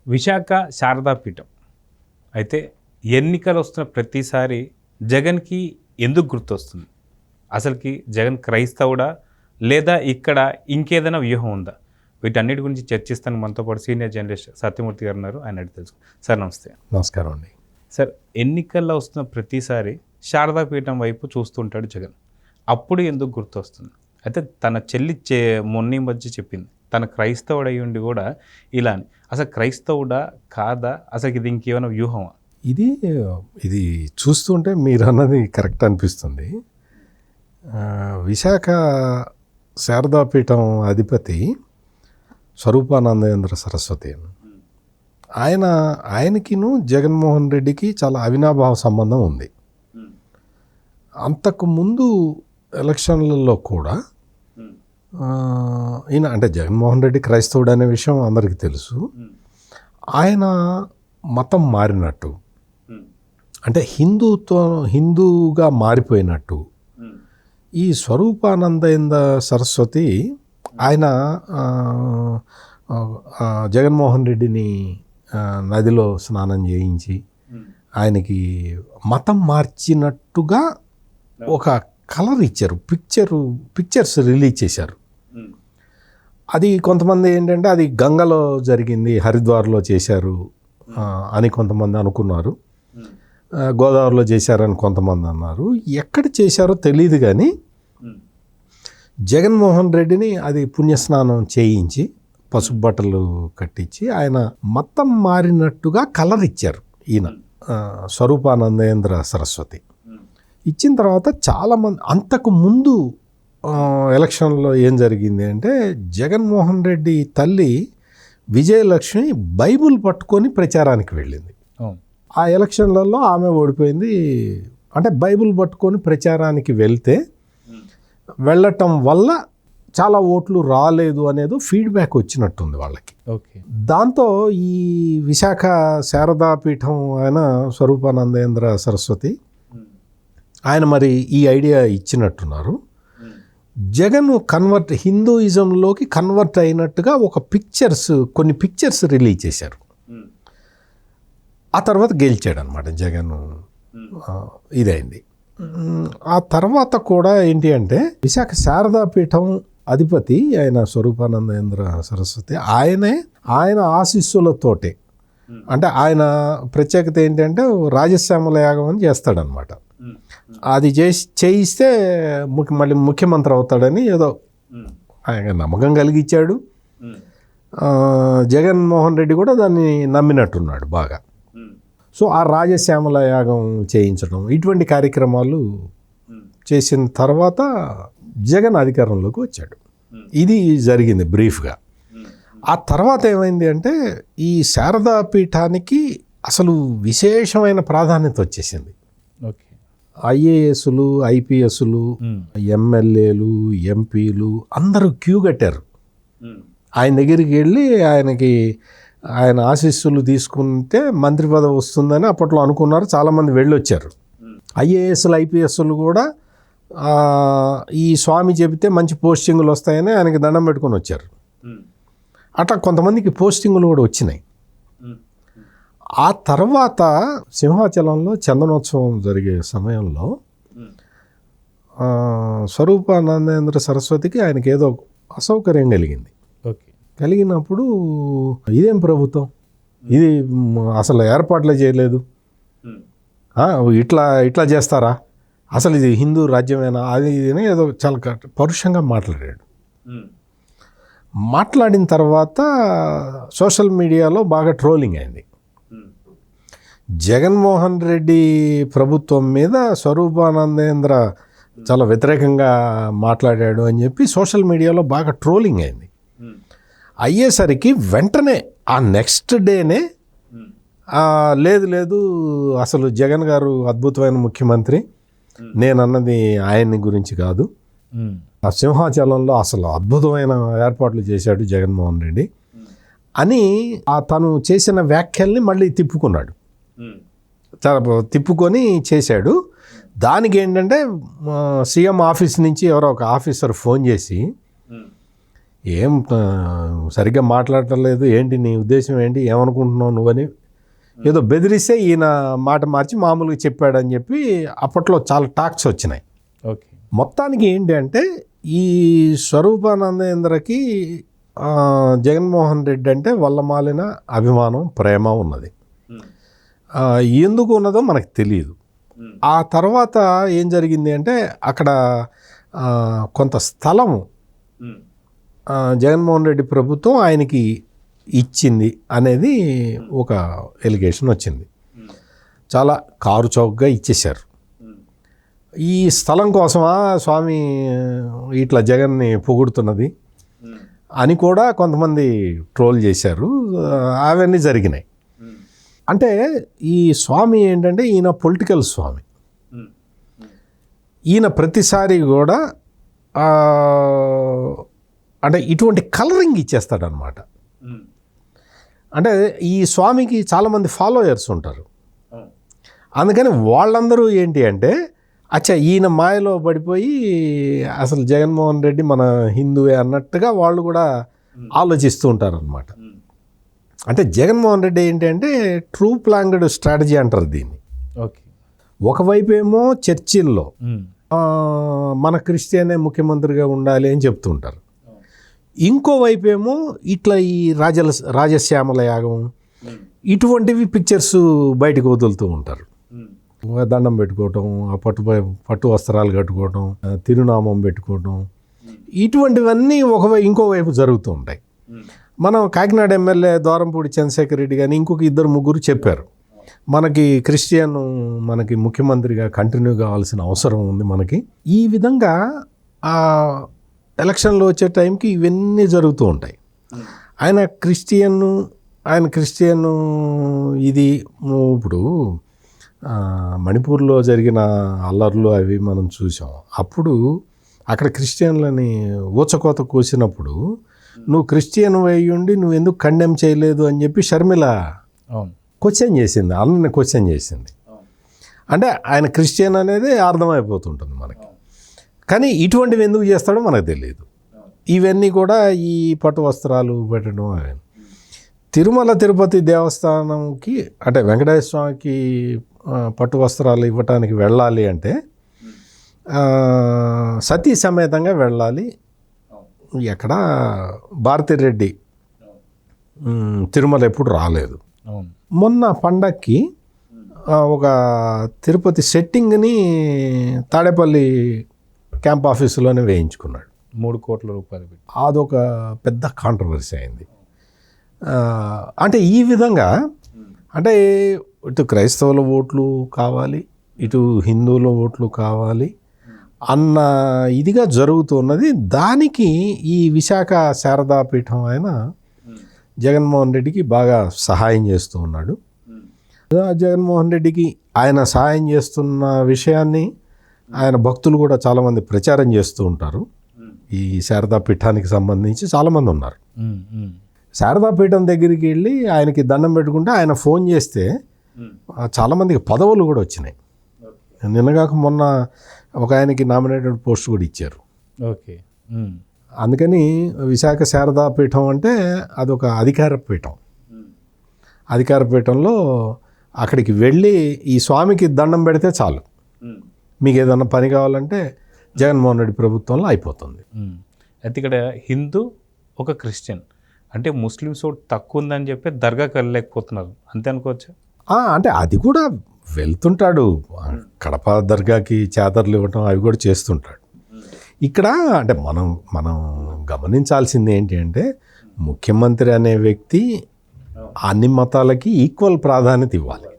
విశాఖ శారదాపీఠం అయితే ఎన్నికలు వస్తున్న ప్రతిసారి జగన్కి ఎందుకు గుర్తొస్తుంది? అసలుకి జగన్ క్రైస్తవుడా లేదా ఇక్కడ ఇంకేదైనా వ్యూహం ఉందా? వీటన్నిటి గురించి చర్చిస్తాను. మనతో పాటు సీనియర్ జర్నలిస్ట్ సత్యమూర్తి గారు ఉన్నారు. ఆయన అడిగి తెలుసు. సార్ నమస్తే. నమస్కారం అండి. సార్, ఎన్నికల్లో వస్తున్న ప్రతిసారి శారదాపీఠం వైపు చూస్తుంటాడు జగన్. అప్పుడు ఎందుకు గుర్తొస్తుంది? అయితే తన చెల్లి మొన్న మధ్య చెప్పింది తన క్రైస్తవుడు అయ్యి ఉండి కూడా ఇలా అని. అసలు క్రైస్తవుడా కాదా? అసలు ఇది ఇంకేమైనా వ్యూహమా? ఇది చూస్తుంటే మీరు అన్నది కరెక్ట్ అనిపిస్తుంది. విశాఖ శారదాపీఠం అధిపతి స్వరూపానందేంద్ర సరస్వతి. ఆయనకిను జగన్మోహన్ రెడ్డికి చాలా అవినాభావ సంబంధం ఉంది. అంతకు ముందు ఎలక్షన్లలో కూడా ఈయన అంటే జగన్మోహన్ రెడ్డి క్రైస్తవుడు అనే విషయం అందరికీ తెలుసు. ఆయన మతం మారినట్టు అంటే హిందూగా మారిపోయినట్టు ఈ స్వరూపానందేంద్ర సరస్వతి ఆయన జగన్మోహన్ రెడ్డిని నదిలో స్నానం చేయించి ఆయనకి మతం మార్చినట్టుగా ఒక కలర్ ఇచ్చారు, పిక్చర్స్ రిలీజ్ చేశారు. అది కొంతమంది ఏంటంటే అది గంగలో జరిగింది, హరిద్వార్లో చేశారు అని కొంతమంది అనుకున్నారు, గోదావరిలో చేశారని కొంతమంది అన్నారు. ఎక్కడ చేశారో తెలియదు కానీ జగన్మోహన్ రెడ్డిని అది పుణ్యస్నానం చేయించి పసుపు బట్టలు కట్టించి ఆయన మతం మారినట్టుగా కలర్ ఇచ్చారు ఈయన స్వరూపానందేంద్ర సరస్వతి. ఇచ్చిన తర్వాత చాలామంది అంతకు ముందు ఎలక్షన్లో ఏం జరిగింది అంటే జగన్మోహన్ రెడ్డి తల్లి విజయలక్ష్మి బైబుల్ పట్టుకొని ప్రచారానికి వెళ్ళింది. ఆ ఎలక్షన్లలో ఆమె ఓడిపోయింది. అంటే బైబుల్ పట్టుకొని ప్రచారానికి వెళ్ళటం వల్ల చాలా ఓట్లు రాలేదు అనేది ఫీడ్బ్యాక్ వచ్చినట్టుంది వాళ్ళకి. దాంతో ఈ విశాఖ శారదాపీఠం ఆయన స్వరూపానందేంద్ర సరస్వతి ఆయన మరి ఈ ఐడియా ఇచ్చినట్టున్నారు. జగన్ హిందూయిజంలోకి కన్వర్ట్ అయినట్టుగా కొన్ని పిక్చర్స్ రిలీజ్ చేశారు. ఆ తర్వాత గెలిచాడు అనమాట జగన్. ఇదైంది. ఆ తర్వాత కూడా ఏంటి అంటే విశాఖ శారదాపీఠం అధిపతి ఆయన స్వరూపానందేంద్ర సరస్వతి ఆయన ఆశీస్సులతోటే అంటే ఆయన ప్రత్యేకత ఏంటంటే రాజశ్యామల యాగం అని చేస్తాడనమాట. అది చేయిస్తే మళ్ళీ ముఖ్యమంత్రి అవుతాడని ఏదో ఆయన నమ్మకం కలిగించాడు. జగన్మోహన్ రెడ్డి కూడా దాన్ని నమ్మినట్టున్నాడు బాగా. సో ఆ రాజశ్యామల యాగం చేయించడం ఇటువంటి కార్యక్రమాలు చేసిన తర్వాత జగన్ అధికారంలోకి వచ్చాడు. ఇది జరిగింది బ్రీఫ్గా. ఆ తర్వాత ఏమైంది అంటే ఈ శారదాపీఠానికి అసలు విశేషమైన ప్రాధాన్యత వచ్చేసింది. ఐఏఎస్లు, ఐపీఎస్లు, ఎమ్మెల్యేలు, ఎంపీలు అందరూ క్యూ కట్టారు. ఆయన దగ్గరికి వెళ్ళి ఆయన ఆశీస్సులు తీసుకుంటే మంత్రి పదవి వస్తుందని అప్పట్లో అనుకున్నారు. చాలామంది వెళ్ళొచ్చారు. ఐఏఎస్లు, ఐపీఎస్లు కూడా ఈ స్వామి చెబితే మంచి పోస్టింగులు వస్తాయని ఆయనకి దండం పెట్టుకొని వచ్చారు. అట్లా కొంతమందికి పోస్టింగులు కూడా వచ్చినాయి. ఆ తర్వాత సింహాచలంలో చందనోత్సవం జరిగే సమయంలో స్వరూపానందేంద్ర సరస్వతికి ఆయనకి ఏదో అసౌకర్యం కలిగినప్పుడు ఇదేం ప్రభుత్వం, ఇది అసలు ఏర్పాట్లే చేయలేదు, ఇట్లా చేస్తారా, అసలు ఇది హిందూ రాజ్యమేనా, అది ఇది ఏదో చాలా పరుషంగా మాట్లాడాడు. మాట్లాడిన తర్వాత సోషల్ మీడియాలో బాగా ట్రోలింగ్ అయింది. జగన్మోహన్ రెడ్డి ప్రభుత్వం మీద స్వరూపానందేంద్ర చాలా వ్యతిరేకంగా మాట్లాడాడు అని చెప్పి సోషల్ మీడియాలో బాగా ట్రోలింగ్ అయింది. అయ్యేసరికి వెంటనే ఆ నెక్స్ట్ డేనే లేదు అసలు జగన్ గారు అద్భుతమైన ముఖ్యమంత్రి, నేనన్నది ఆయన్ని గురించి కాదు, ఆ సింహాచలంలో అసలు అద్భుతమైన ఏర్పాట్లు చేశాడు జగన్మోహన్ రెడ్డి అని తను చేసిన వ్యాఖ్యల్ని మళ్ళీ తిప్పుకొని చేశాడు. దానికి ఏంటంటే సీఎం ఆఫీస్ నుంచి ఎవరో ఒక ఆఫీసర్ ఫోన్ చేసి ఏం సరిగ్గా మాట్లాడటలేదు, ఏంటి నీ ఉద్దేశం ఏంటి, ఏమనుకుంటున్నావు నువ్వని ఏదో బెదిరిస్తే ఈయన మాట మార్చి మామూలుగా చెప్పాడని చెప్పి అప్పట్లో చాలా టాక్స్ వచ్చినాయి. ఓకే. మొత్తానికి ఏంటి అంటే ఈ స్వరూపానందేంద్రకి జగన్మోహన్ రెడ్డి అంటే వల్లమాలిన అభిమానం, ప్రేమ ఉన్నది. ఎందుకు ఉన్నదో మనకు తెలియదు. ఆ తర్వాత ఏం జరిగింది అంటే అక్కడ కొంత స్థలము జగన్మోహన్ రెడ్డి ప్రభుత్వం ఆయనకి ఇచ్చింది అనేది ఒక ఎలిగేషన్ వచ్చింది. చాలా కారు చౌకగా ఇచ్చేశారు. ఈ స్థలం కోసమా స్వామి ఇట్లా జగన్ని పొగుడుతున్నది అని కూడా కొంతమంది ట్రోల్ చేశారు. అవన్నీ జరిగినాయి. అంటే ఈ స్వామి ఏంటంటే ఈయన పొలిటికల్ స్వామి. ఈయన ప్రతిసారి కూడా అంటే ఇటువంటి కలరింగ్ ఇచ్చేస్తాడనమాట. అంటే ఈ స్వామికి చాలామంది ఫాలోయర్స్ ఉంటారు. అందుకని వాళ్ళందరూ ఏంటి అంటే అచ్చా ఈయన మాయలో పడిపోయి అసలు జగన్మోహన్ రెడ్డి మన హిందువే అన్నట్టుగా వాళ్ళు కూడా ఆలోచిస్తూ ఉంటారనమాట. అంటే జగన్మోహన్ రెడ్డి ఏంటి అంటే ట్రూ ప్లాంగ్డ్ స్ట్రాటజీ అంటారు దీన్ని. ఓకే. ఒకవైపు ఏమో చర్చిల్లో మన క్రిస్టియనే ముఖ్యమంత్రిగా ఉండాలి అని చెప్తుంటారు. ఇంకోవైపు ఏమో ఇట్లా ఈ రాజశ్యామల యాగం ఇటువంటివి పిక్చర్స్ బయటకు వదులుతూ ఉంటారు. దండం పెట్టుకోవటం, పట్టు వస్త్రాలు కట్టుకోవటం, తిరునామం పెట్టుకోవటం, ఇటువంటివన్నీ ఇంకోవైపు జరుగుతూ ఉంటాయి. మనం కాకినాడ ఎమ్మెల్యే ద్వారంపూడి చంద్రశేఖర్ రెడ్డి కానీ ఇంకొక 2-3 చెప్పారు, మనకి క్రిస్టియన్ మనకి ముఖ్యమంత్రిగా కంటిన్యూ కావాల్సిన అవసరం ఉంది మనకి. ఈ విధంగా ఎలక్షన్లో వచ్చే టైంకి ఇవన్నీ జరుగుతూ ఉంటాయి. ఆయన క్రిస్టియన్ ఇది ఇప్పుడు మణిపూర్లో జరిగిన అల్లర్లు అవి మనం చూసాం. అప్పుడు అక్కడ క్రిస్టియన్లని ఊచకోత కోసినప్పుడు నువ్వు క్రిస్టియన్ అయ్యుండి నువ్వు ఎందుకు కండెమ్ చేయలేదు అని చెప్పి షర్మిల క్వశ్చన్ చేసింది, అన్నని క్వశ్చన్ చేసింది. అంటే ఆయన క్రిస్టియన్ అనేది అర్థమైపోతుంటుంది మనకి. కానీ ఇటువంటివి ఎందుకు చేస్తాడో మనకు తెలియదు. ఇవన్నీ కూడా ఈ పట్టు వస్త్రాలు పెట్టడం అవి. తిరుమల తిరుపతి దేవస్థానంకి అంటే వెంకటేశ్వర స్వామికి పట్టు వస్త్రాలు ఇవ్వటానికి వెళ్ళాలి అంటే సతీ సమేతంగా వెళ్ళాలి. ఎక్కడ భారతిరెడ్డి తిరుమల ఎప్పుడు రాలేదు. మొన్న పండక్కి ఒక తిరుపతి సెట్టింగ్ని తాడేపల్లి క్యాంప్ ఆఫీసులోనే వేయించుకున్నాడు. 3 కోట్ల రూపాయలు. అదొక పెద్ద కాంట్రవర్సీ అయింది. అంటే ఈ విధంగా అంటే ఇటు క్రైస్తవుల ఓట్లు కావాలి, ఇటు హిందువుల ఓట్లు కావాలి అన్న ఇదిగా జరుగుతున్నది. దానికి ఈ విశాఖ శారదాపీఠం ఆయన జగన్మోహన్ రెడ్డికి బాగా సహాయం చేస్తూ ఉన్నాడు. జగన్మోహన్ రెడ్డికి ఆయన సహాయం చేస్తున్న విషయాన్ని ఆయన భక్తులు కూడా చాలామంది ప్రచారం చేస్తూ ఉంటారు. ఈ శారదాపీఠానికి సంబంధించి చాలామంది ఉన్నారు. శారదాపీఠం దగ్గరికి వెళ్ళి ఆయనకి దండం పెట్టుకుంటే ఆయన ఫోన్ చేస్తే చాలామందికి పదవులు కూడా వచ్చినాయి. నిన్నగాక మొన్న ఒక ఆయనకి నామినేటెడ్ పోస్ట్ కూడా ఇచ్చారు. ఓకే. అందుకని విశాఖ శారదాపీఠం అంటే అదొక అధికార పీఠం. అధికార పీఠంలో అక్కడికి వెళ్ళి ఈ స్వామికి దండం పెడితే చాలు, మీకు ఏదన్నా పని కావాలంటే జగన్మోహన్ రెడ్డి ప్రభుత్వంలో అయిపోతుంది. అయితే ఇక్కడ హిందూ ఒక క్రిస్టియన్ అంటే ముస్లిమ్స్ ఓటు తక్కువ ఉందని చెప్పి దర్గాకి వెళ్ళలేకపోతున్నారు, అంతే అనుకోవచ్చా? అంటే అది కూడా వెళ్తుంటాడు, కడప దర్గాకి చాదర్లు ఇవ్వటం అవి కూడా చేస్తుంటాడు. ఇక్కడ అంటే మనం గమనించాల్సింది ఏంటి అంటే ముఖ్యమంత్రి అనే వ్యక్తి అన్ని మతాలకి ఈక్వల్ ప్రాధాన్యత ఇవ్వాలి,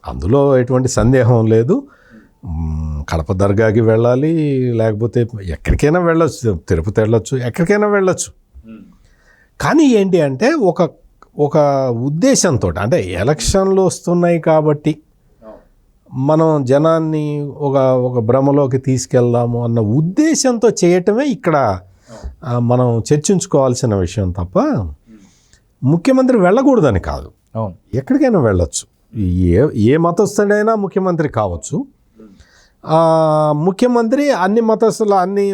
అందులో ఎటువంటి సందేహం లేదు. కడప దర్గాకి వెళ్ళాలి, లేకపోతే ఎక్కడికైనా వెళ్ళొచ్చు, తిరుపతి వెళ్ళొచ్చు, ఎక్కడికైనా వెళ్ళొచ్చు. కానీ ఏంటి అంటే ఒక ఉద్దేశంతో అంటే ఎలక్షన్లు వస్తున్నాయి కాబట్టి మనం జనాన్ని ఒక భ్రమలోకి తీసుకెళ్దాము అన్న ఉద్దేశంతో చేయటమే ఇక్కడ మనం చర్చించుకోవాల్సిన విషయం తప్ప ముఖ్యమంత్రి వెళ్ళకూడదని కాదు. ఎక్కడికైనా వెళ్ళొచ్చు, ఏ మతస్థుడైనా ముఖ్యమంత్రి కావచ్చు. ముఖ్యమంత్రి అన్ని మతస్థుల అన్ని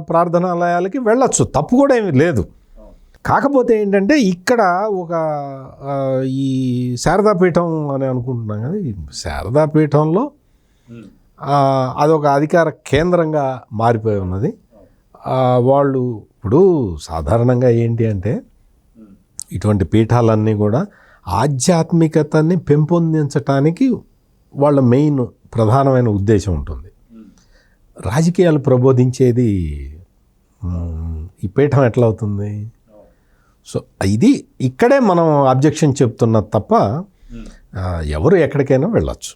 ప్రార్థనాలయాలకి వెళ్ళొచ్చు, తప్పు కూడా ఏమీ లేదు. కాకపోతే ఏంటంటే ఇక్కడ ఒక ఈ శారదాపీఠం అని అనుకుంటున్నాం కదా, ఈ శారదాపీఠంలో అదొక అధికార కేంద్రంగా మారిపోయి ఉన్నది. వాళ్ళు ఇప్పుడు సాధారణంగా ఏంటి అంటే ఇటువంటి పీఠాలన్నీ కూడా ఆధ్యాత్మికతని పెంపొందించటానికి వాళ్ళ మెయిన్ ప్రధానమైన ఉద్దేశం ఉంటుంది. రాజకీయాలు ప్రబోధించేది ఈ పీఠం ఎట్లా అవుతుంది? సో ఇది ఇక్కడే మనం అబ్జెక్షన్ చెప్తున్నది తప్ప ఎవరు ఎక్కడికైనా వెళ్ళొచ్చు.